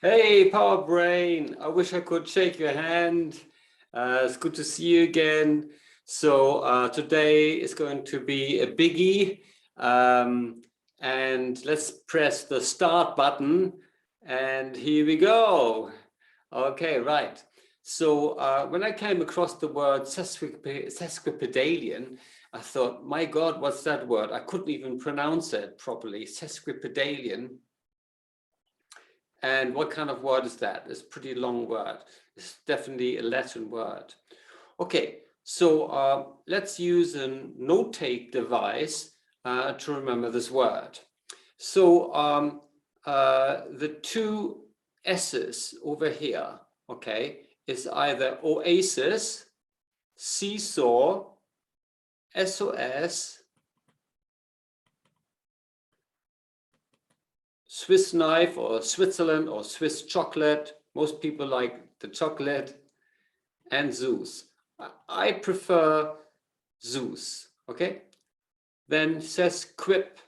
Hey, Power Brain. I wish I could shake your hand. It's good to see you again. So today is going to be a biggie. And let's press the start button. And here we go. Okay, right. So when I came across the word Sesquipedalian, I thought, my God, what's that word? I couldn't even pronounce it properly. Sesquipedalian. And what kind of word is that? It's a pretty long word. It's definitely a Latin word. Okay, so let's use a note-take device to remember this word. So the two S's over here, okay, is either oasis, seesaw, SOS, Swiss knife or Switzerland or Swiss chocolate. Most people like the chocolate, and Zeus. I prefer Zeus, okay? Then says quip,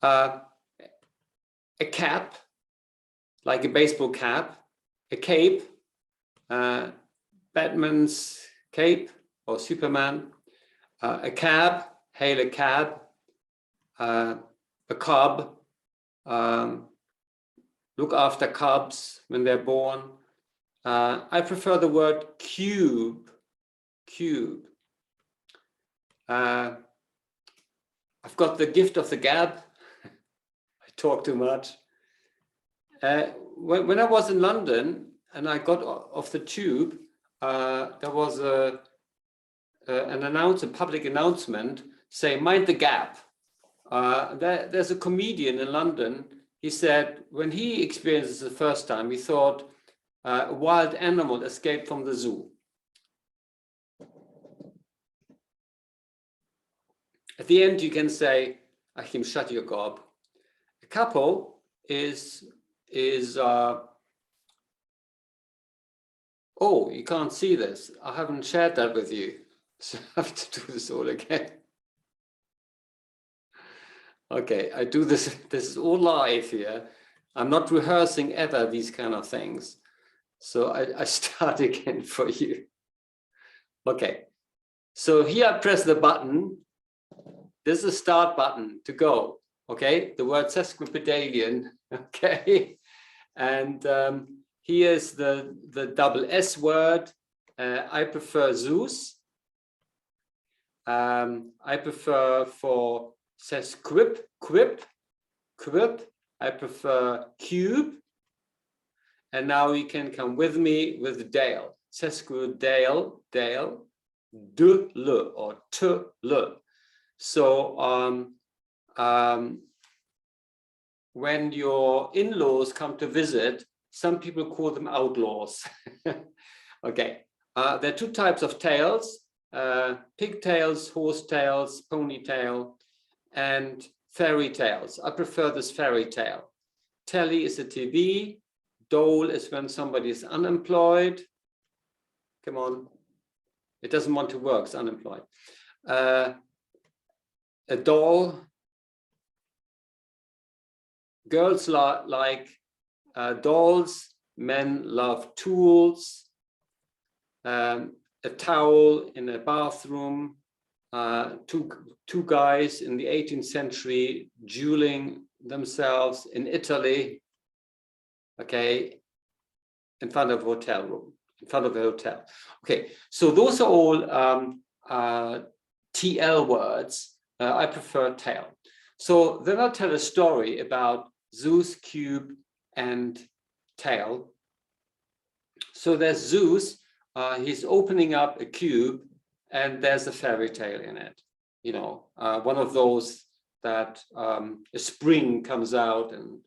a cap, like a baseball cap, a cape, Batman's cape or Superman, a cab, hail a cab, a cub, look after cubs when they're born. I prefer the word cube. I've got the gift of the gab. I talk too much. When I was in London and I got off the tube, there was a public announcement saying, mind the gap. There's a comedian in London. He said when he experienced this the first time, he thought a wild animal escaped from the zoo. At the end, you can say, Achim, shut your gob. A capo is oh, you can't see this. I haven't shared that with you. So I have to do this all again. Okay, I do this. This is all live here. I'm not rehearsing ever these kind of things. So I start again for you. Okay, so here I press the button. This is a start button to go. Okay, the word Sesquipedalian. Okay, and here's the double S word. I prefer Zeus. I prefer for Sesquip, quip. I prefer cube. And now you can come with me with Dale. Sesquipedalian, Dale, duel or telly. So when your in-laws come to visit, some people call them outlaws. Okay, there are two types of tails. Pigtails, horsetails, ponytail, and fairy tales. I prefer this fairy tale. Telly is a TV. Dole is when somebody is unemployed. Come on. It doesn't want to work, it's unemployed. A doll. Girls like dolls. Men love tools. A towel in a bathroom, two guys in the 18th century dueling themselves in Italy, okay, in front of a hotel room, in front of a hotel. Okay, so those are all TL words. I prefer tail. So then I'll tell a story about Zeus, cube, and tail. So there's Zeus. He's opening up a cube and there's a fairy tale in it. You know, one of those that a spring comes out and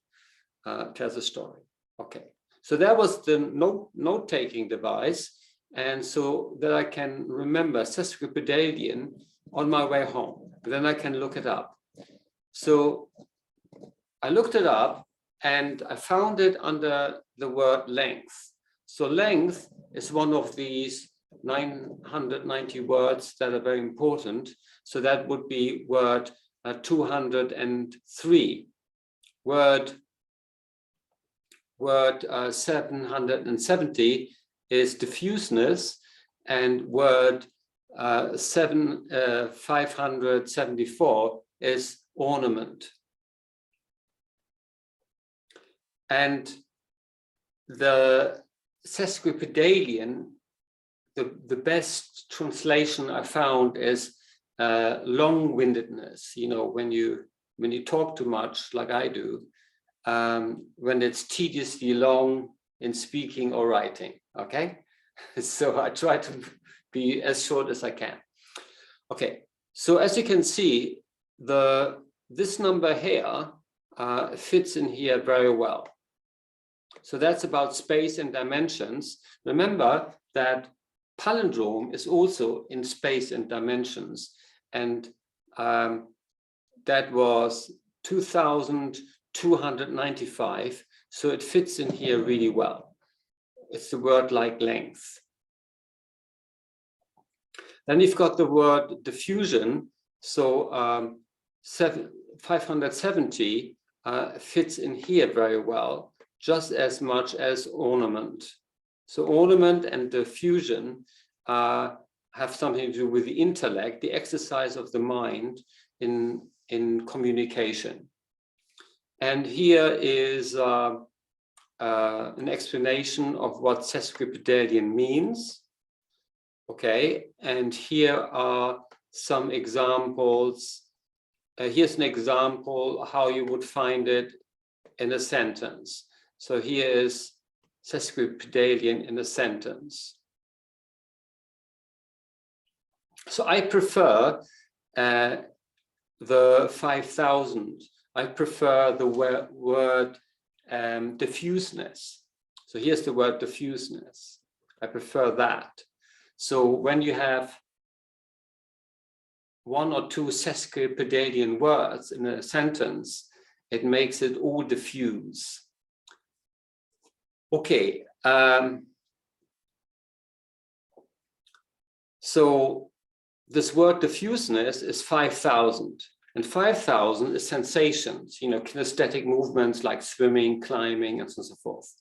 tells a story. Okay, so that was the note-taking device. And so that I can remember Sesquipedalian on my way home. Then I can look it up. So I looked it up and I found it under the word length. So length is one of these 990 words that are very important. So that would be word 203. Word 770 is diffuseness, and word 574 is ornament. And the Sesquipedalian, the best translation I found is long-windedness. You know, when you talk too much, like I do, when it's tediously long in speaking or writing. Okay, so I try to be as short as I can. Okay, so as you can see, this number here fits in here very well. So that's about space and dimensions. Remember that palindrome is also in space and dimensions, and that was 2,295. So it fits in here really well. It's the word like length. Then you've got the word diffusion. So 570 fits in here very well, just as much as ornament. So ornament and diffusion have something to do with the intellect, the exercise of the mind in communication. And here is an explanation of what Sesquipedalian means. Okay, and here are some examples. Here's an example how you would find it in a sentence. So here is Sesquipedalian in a sentence. So I prefer the 5,000. I prefer the word diffuseness. So here's the word diffuseness. I prefer that. So when you have one or two Sesquipedalian words in a sentence, it makes it all diffuse. Okay. So this word diffuseness is 5,000. And 5,000 is sensations, you know, kinesthetic movements like swimming, climbing, and so on and so forth.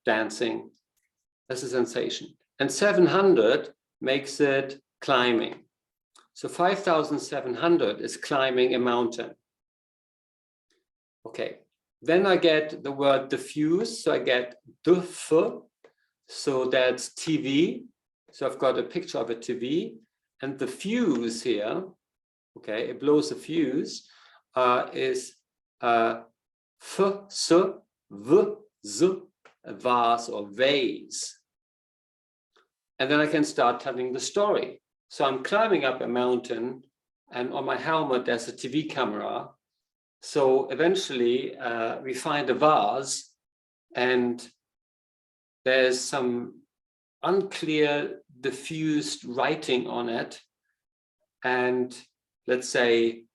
Dancing, that's a sensation. And 700 makes it climbing. So 5,700 is climbing a mountain. Okay, then I get the word diffuse, so I get diff, so that's TV. So I've got a picture of a TV, and the fuse here, okay, it blows a fuse, is f, s, v, z, a vase or vase. And then I can start telling the story. So I'm climbing up a mountain, and on my helmet there's a TV camera. So eventually we find a vase, and there's some unclear, diffused writing on it, and let's say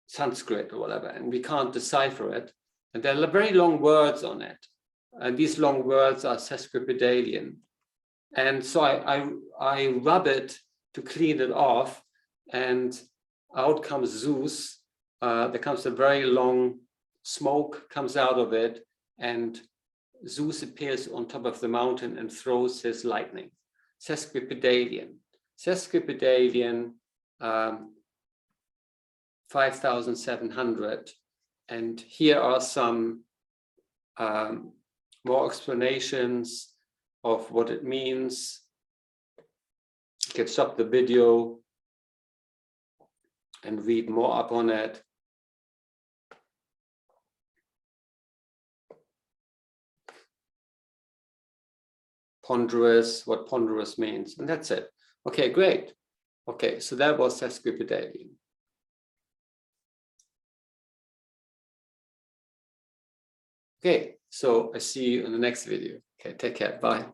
Sanskrit or whatever, and we can't decipher it. And there are very long words on it. And these long words are Sesquipedalian. And so I rub it to clean it off, and out comes Zeus. There comes a very long smoke comes out of it, and Zeus appears on top of the mountain and throws his lightning. Sesquipedalian. Sesquipedalian 5,700. And here are some more explanations of what it means. You can stop the video and read more up on it. Ponderous, what ponderous means, and that's it. Okay, great. Okay, so that was Sesquipedalian. Okay, so I see you in the next video. Okay, take care, bye.